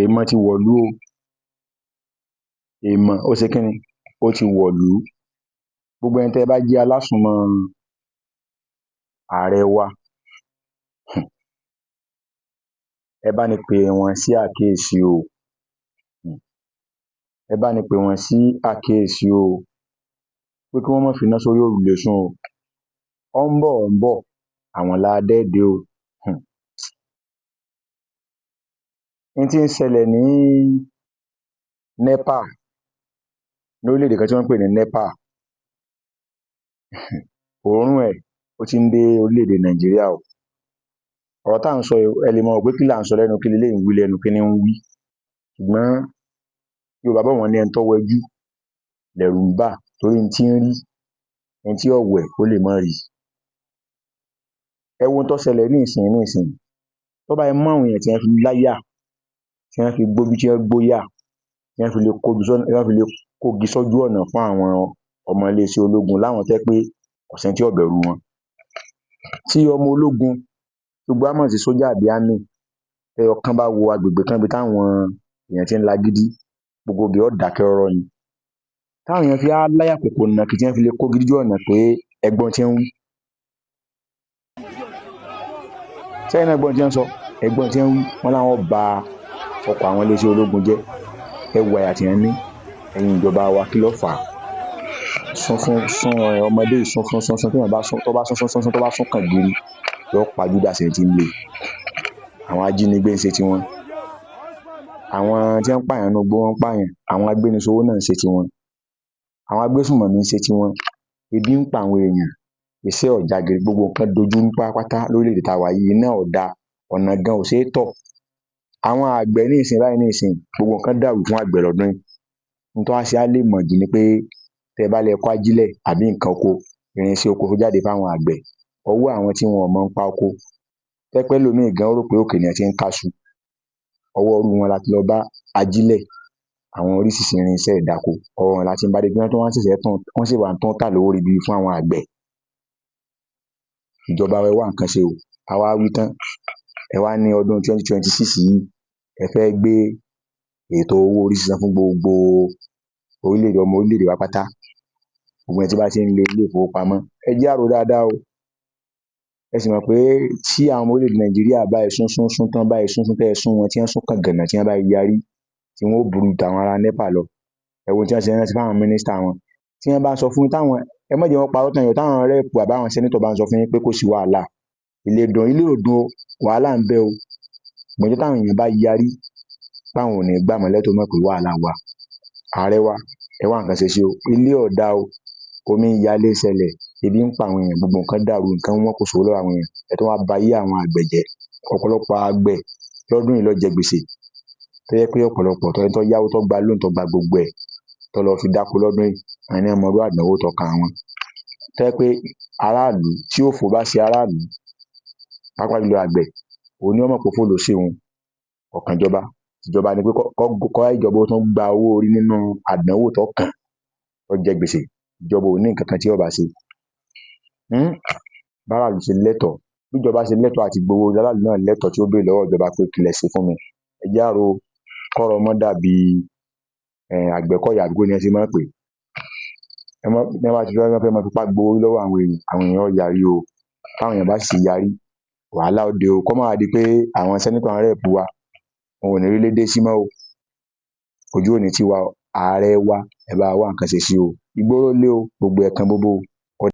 Èèmọ̀ ti wọ̀lú o, èèmọ̀ ó ṣe kíni, ó ti wọ̀lú. Gbogbo ẹ̀yin tẹ́ ẹ bá jẹ́ alásùnmọ́ ààrẹ wa, ẹ bá ní pè wọ́n sí àkíyèsí o, ẹ bá ní pè wọ́n sí àkíyèsí o, pé kí wọ́n má finá sórí òrùlé sùn o. Ó ń bọ̀, àwọn la dẹ́ẹ̀dẹ́ o. N tí ń ṣẹlẹ̀ ní NEPA, lórílẹ̀-èdè kan tí wọ́n ń pè ní NEPA, òórùn ẹ̀ ó ti ń dé orílẹ̀-èdè Nàìjíríà o. Ọ̀rọ̀ tá à ń sọ yìí, ẹ lè máa rò pé kí là ń sọ lẹ́nu, kí leléyìí ń wí lẹ́nu, kí ní ń wí? Ṣùgbọ́n Yorùbá bọ̀ wọ́n ní ẹni tó wẹjú lẹ̀rù ń bà, torí n tí ń rí, ẹni tí ò wẹ̀ ó lè má rí. Ẹ wo ohun tó ṣẹlẹ̀ nísìnyí, tó bá mọ́ àwọn èèyàn tí wọ́n fi láyà, tí wọ́n fi gbójú, tí wọ́n gbóyà, tí wọ́n fi lè kógi sójú ọ̀nà fún àwọn ọmọ iléeṣẹ́ ológun láwọn tó jẹ́ pé kò sẹ́ni tí ò bẹ̀rù wọn. Tí ọmọ ológun, gbogbo wa mọ̀ sí sójà àbí army, ẹyọ kan bá wo agbègbè kan ibi táwọn èèyàn ti ń lagídí, gbogbo ibẹ̀ ó dákẹ́ rọ́rọ́ ni. Táwọn èèyàn fi á láyà pòpò nàkì tí wọ́n fi lè kógi sójú ọ̀nà pé ẹ gbọ́ ohun tí ń wí. Ṣẹ́yìn náà gbọ́ ohun tí ń sọ, ẹ gbọ́ ohun tí ń wí. Wọ́n láwọn ba ọkọ̀ àwọn iléeṣẹ́ ológun jẹ́. Ẹ wo àyà tí wọ́n ní, ẹ̀yin ìjọba wa, kí ló fà á? Ọmọdé yìí sún tí wọ́n bá sún, tó bá sún kàn gírí, yóò pajúdà sí ẹni tí ń lé. Àwọn ajínigbé ń ṣe tiwọn, àwọn tí wọ́n ń pààyàn nínú igbó wọ́n ń pààyàn, àwọn agbéniṣòwò náà ń ṣe tiwọn, àwọn agbésùnmọ̀mí ń ṣe tiwọn. Ebi ń pa àwọn èèyàn, iṣẹ́ ò jágere, gbogbo nǹkan dojú rú pátápátá lórílẹ̀-èdè tá a wà yìí, iná ò da, ọ̀nà gan ò ṣeé tọ̀. Àwọn àgbẹ̀ nísìnyí, gbogbo nǹkan dàrú fún àgbẹ̀ lọ́dún yìí. Ohun tó wá ṣe á lè mọ̀ jù ni pé tẹ́ ẹ bá lẹ kó ajílẹ̀ àbí nǹkan oko, irinṣẹ́ oko jáde fáwọn àgbẹ̀, ọwọ́ àwọn tí wọn ò mọ̀ nípa oko, tó jẹ́ pé ẹlòmíì gan rò pé òkè ni wọ́n ti ń káṣu, ọwọ́ irú wọn la ti lọ bá ajílẹ̀, àwọn oríṣiríṣi irinṣẹ́ ìdáko, ọwọ́ wọn la ti ń bá dé, wọ́n sì wá ń tún tà lówó ribiribi fún àwọn àgbẹ̀. Ìjọba wa, ẹ wá nǹkan ṣe o. A wá wí tán, ẹ wá ní ọdún 2026 yìí, ẹ fẹ́ gbé ètò owó orí sísan fún gbogbo ọmọ orílẹ̀-èdè wa pátá, gbogbo ẹni tí bá ti ń lo ilé ìfowópamọ́, ẹ jẹ́ á rò ó dáadáa o. Ẹ sì mọ̀ pé tí àwọn ọmọ orílẹ̀-èdè Nàìjíríà bá sún tán, tẹ́ ẹ sún wọn, tí wọ́n sún kàngànà, tí wọ́n bá yarí, tí wọ́n ó burú ju tàwọn ará NEPA lọ. Ẹ wo ohun tí wọ́n ṣe rántí fáwọn mínísítà wọn. Tí wọ́n bá ń sọ fún yín, ẹ má jẹ́ wọ́n parọ́ tàn yín o, táwọn rẹ́ẹ̀pù àbáwọn sẹ́nétọ̀ bá ń sọ fún yín pé kò sí wàhálà, ilé ò dùn o, wàhálà ń bẹ o. Ṣùgbọ́n ọjọ́ táwọn èèyàn bá yarí páwọn ò ní gbà mọ́ lẹ́ tó mọ̀ pé wàhálà wà. Ààrẹ wa, ẹ wá nǹkan ṣe sí o. Ilé ò da o, omi ń yalé ṣẹlẹ̀, ebi ń pa àwọn èèyàn, gbogbo nǹkan dàrú, nǹkan wọ́n, kò sówó lọ́wọ́ àwọn èèyàn. Ẹ tún wá ba ayé àwọn àgbẹ̀ jẹ́. Ọ̀pọ̀lọpọ̀ àgbẹ̀ lọ́dún yìí ló jẹ gbèsè, tó jẹ́ pé ọ̀pọ̀lọpọ̀ tó yáwó, tó gba loan, tó gba gbogbo ẹ̀, tó lọ fi dáko lọ́dún yìí, àwọn náà mọ irú àdánwò tó kan àwọn. Tó jẹ́ pé aráàlú, tí òfò bá ṣe aráàlú, pàápàá jùlọ àgbẹ̀, òun ni ó mọ̀ pé òfò ló ṣe òun, kò kan ìjọba. Ìjọba ni pé kọ́ ìjọba ó tún gba owó orí nínú àdánwò tó kàn, tó jẹ gbèsè. Ìjọba ò ní nǹkan kan tí ó bá ṣe. Báráàlú ṣe lẹ́tọ̀ọ́, bí ìjọba ṣe lẹ́tọ̀ọ́ àti gbowó, aráàlú náà lẹ́tọ̀ọ́ tí ó béèrè lọ́wọ́ ìjọba pé kí lẹ ṣe fún mi. Ẹ jẹ́ á rò ó, kọ́rọ̀ má dàbí Àgbẹ̀kọ̀yà, àbí bó ni wọ́n ṣe máa ń pè é. Bí wọ́n bá ti fẹ́ máa fipá gbowó lọ́wọ́ àwọn èèyàn ó yarí o. Táwọn èèyàn bá sì yarí, wàhálà ó dé o. Kó má wá di pé àwọn sẹ́nétọ̀, àwọn rẹ́ẹ̀pù wa, wọn ò ní rílé dé sí mọ́ o. Ojú ò ní tì wa o. Ààrẹ wa, ẹ bá wa wá nǹkan ṣe sí o. Ìgboro lé o, gbogbo ẹ̀ kan bóbó o.